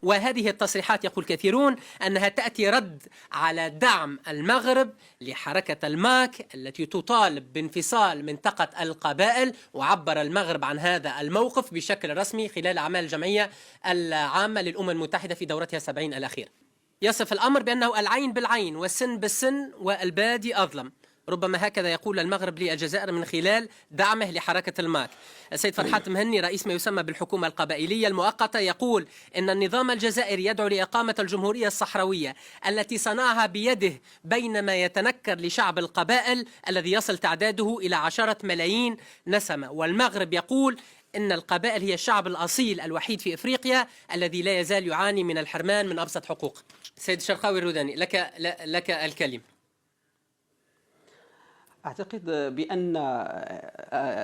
وهذه التصريحات يقول كثيرون أنها تأتي رد على دعم المغرب لحركة الماك التي تطالب بانفصال منطقة القبائل، وعبر المغرب عن هذا الموقف بشكل رسمي خلال أعمال الجمعية العامة للأمم المتحدة في دورتها 70 الأخيرة. يصف الأمر بأنه العين بالعين والسن بالسن والبادي أظلم. ربما هكذا يقول المغرب للجزائر من خلال دعمه لحركة الماك. السيد فرحات مهني رئيس ما يسمى بالحكومة القبائلية المؤقتة يقول إن النظام الجزائري يدعو لإقامة الجمهورية الصحراوية التي صنعها بيده بينما يتنكر لشعب القبائل الذي يصل تعداده إلى 10 ملايين نسمة. والمغرب يقول إن القبائل هي الشعب الأصيل الوحيد في إفريقيا الذي لا يزال يعاني من الحرمان من أبسط حقوق. سيد الشرقاوي الروداني، لك الكلمة. أعتقد بأن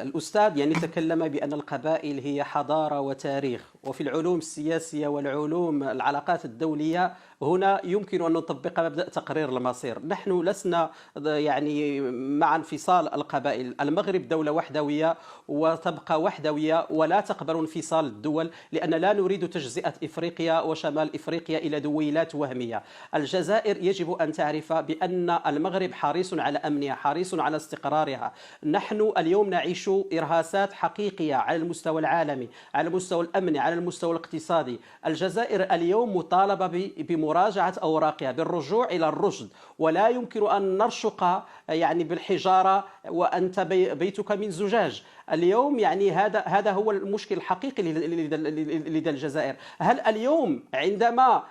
الأستاذ يعني تكلم بأن القبائل هي حضارة وتاريخ، وفي العلوم السياسية والعلوم العلاقات الدولية هنا يمكن أن نطبق مبدأ تقرير المصير. نحن لسنا يعني مع انفصال القبائل. المغرب دولة وحدوية وتبقى وحدوية ولا تقبل انفصال الدول، لأن لا نريد تجزئة إفريقيا وشمال إفريقيا إلى دويلات وهمية. الجزائر يجب أن تعرف بأن المغرب حريص على أمنها، حريص على استقرارها. نحن اليوم نعيش إرهاصات حقيقية على المستوى العالمي، على المستوى الأمني، على المستوى الاقتصادي. الجزائر اليوم مطالبة بمراجعة أوراقها، بالرجوع إلى الرشد، ولا يمكن أن نرشق يعني بالحجارة وأنت بيتك من زجاج. اليوم يعني هذا هو المشكل الحقيقي لدى الجزائر. هل اليوم عندما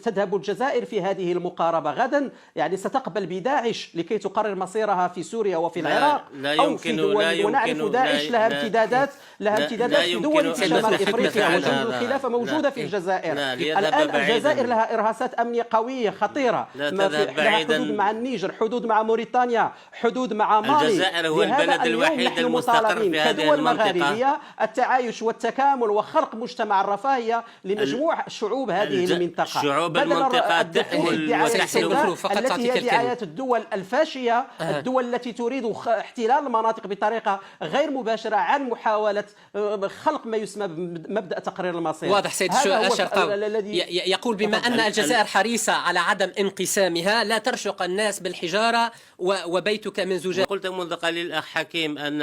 تذهب الجزائر في هذه المقاربة غدا يعني ستقبل بداعش لكي تقرر مصيرها في سوريا وفي العراق أو في دول؟ ونعرف داعش لها امتدادات في دول في شمال إفريقيا، وجنود الخلافة موجودة في الجزائر. الآن الجزائر لها إرهاصات أمنية قوية خطيرة، لها حدود مع النيجر، حدود مع موريتانيا، حدود مع مالي. الجزائر هو البلد الوحيد المستقر في هذه المنطقة. التعايش والتكامل وخلق مجتمع الرفاهية لمجموع شعوب هذه المنطقة. شعوب المنطقة تأكل التي هي دعاية الدول الفاشية، الدول التي تريد احتلال المناطق بطريقة غير مباشرة عن محاولة خلق ما يسمى بمبدأ تقرير المصير. واضح سيد الشرقاوي يقول بما أن الجزائر حريصة على عدم انقسامها لا ترشق الناس بالحجارة وبيتك من زجاج. قلت منذ قليل الأخ حكيم أن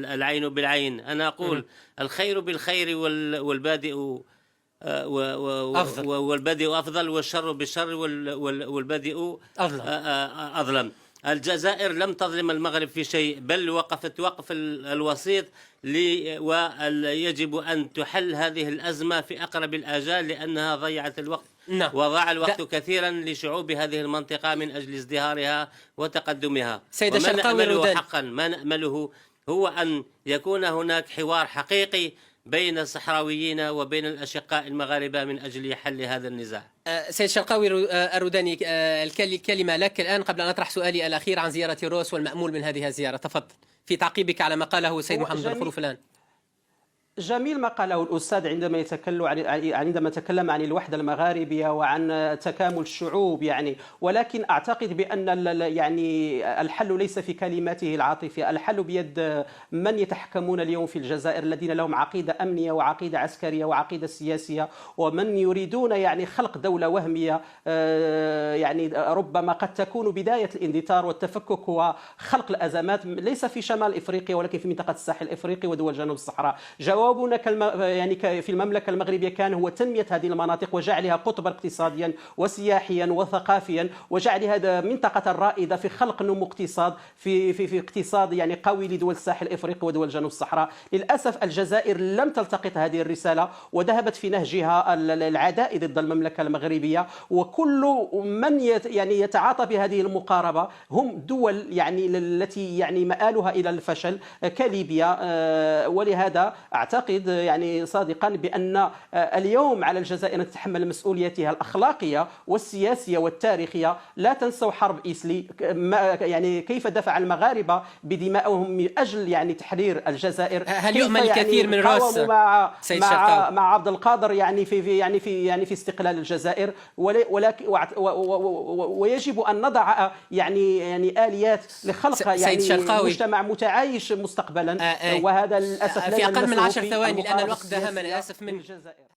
العين بالعين. أنا أقول الخير بالخير والبادئ أفضل، والشر بالشر والبادئ أظلم. الجزائر لم تظلم المغرب في شيء، بل وقفت وقف الوسيط ويجب أن تحل هذه الأزمة في أقرب الآجال، لأنها ضيعت الوقت وضاع الوقت كثيرا لشعوب هذه المنطقة من أجل ازدهارها وتقدمها. وما نأمله حقا، ما نأمله هو أن يكون هناك حوار حقيقي بين الصحراويين وبين الأشقاء المغاربة من أجل حل هذا النزاع. سيد الشرقاوي الروداني، الكلمة لك الآن قبل أن أطرح سؤالي الأخير عن زيارة روس والمأمول من هذه الزيارة. تفضل في تعقيبك على ما قاله السيد محمد الخروف الآن. جميل ما قاله الأستاذ عندما تكلم عن الوحدة المغاربية وعن تكامل الشعوب يعني، ولكن أعتقد بأن يعني الحل ليس في كلماته العاطفية. الحل بيد من يتحكمون اليوم في الجزائر، الذين لهم عقيدة أمنية وعقيدة عسكرية وعقيدة سياسية، ومن يريدون يعني خلق دولة وهمية يعني ربما قد تكون بداية الاندثار والتفكك وخلق الأزمات ليس في شمال إفريقيا ولكن في منطقة الساحل الإفريقي ودول جنوب الصحراء. جوابنا يعني في المملكة المغربية كان هو تنمية هذه المناطق وجعلها قطبا اقتصاديا وسياحيا وثقافيا، وجعلها منطقة رائدة في خلق نمو اقتصاد في اقتصاد يعني قوي لدول الساحل الافريقي ودول جنوب الصحراء. للاسف الجزائر لم تلتقط هذه الرسالة وذهبت في نهجها العدائي ضد المملكة المغربية، وكل من يعني يتعاطى بهذه المقاربة هم دول يعني التي يعني مآلها إلى الفشل كليبيا. ولهذا أعتقد أعتقد يعني صادقا بأن اليوم على الجزائر أن تتحمل مسؤوليتها الأخلاقية والسياسية والتاريخية. لا تنسوا حرب إيسلي، يعني كيف دفع المغاربة بدمائهم من أجل يعني تحرير الجزائر. هل يؤمن الكثير من روس مع عبد القادر يعني في استقلال الجزائر، ولكن ويجب أن نضع يعني آليات لخلق يعني مجتمع متعايش مستقبلا، وهذا للأسف في أقل من 10 ثواني لأن الوقت دهمنا للأسف من الجزائر.